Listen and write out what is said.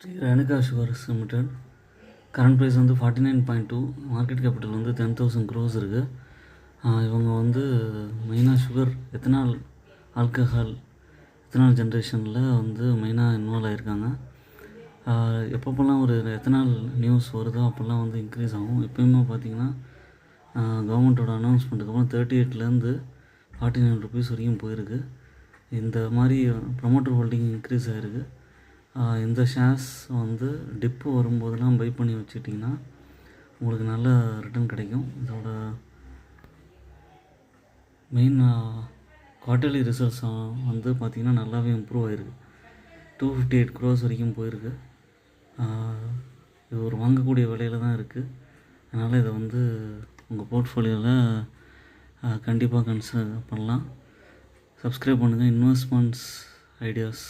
Sri Renuka sugars limited. Current price வந்து 49.2, market capital வந்து 10,000 crores இருக்குது. இவங்க வந்து மெயினாக சுகர், எத்தனால், ஆல்கஹால், எத்தனால் ஜென்ரேஷனில் வந்து மெயினாக இன்வால்வ் ஆகியிருக்காங்க. எப்பப்போல்லாம் ஒரு எத்தனால் நியூஸ் வருதோ அப்போல்லாம் வந்து இன்க்ரீஸ் ஆகும். எப்போயுமே பார்த்திங்கன்னா கவர்மெண்ட்டோட அனௌன்ஸ்மெண்ட்டுக்கு அப்புறம் 38லேருந்து 49 rupees வரைக்கும் போயிருக்கு. இந்த மாதிரி ப்ரொமோட்டர் ஹோல்டிங் இன்க்ரீஸ் ஆகிருக்கு. இந்த ஷேர்ஸ் வந்து டிப்பு வரும்போதெல்லாம் பை பண்ணி வச்சுட்டிங்கன்னா உங்களுக்கு நல்ல ரிட்டர்ன் கிடைக்கும். இதோட மெயின் குவார்ட்டர்லி ரிசல்ட்ஸ் வந்து பார்த்திங்கன்னா நல்லாவே இம்ப்ரூவ் ஆகிருக்கு. 258 crores வரைக்கும் போயிருக்கு. இது ஒரு வாங்கக்கூடிய விலையில் தான் இருக்குது. அதனால் இதை வந்து உங்கள் போர்ட்ஃபோலியோவில் கண்டிப்பாக கன்சிடர் பண்ணலாம். சப்ஸ்கிரைப் பண்ணுங்கள். Investments ideas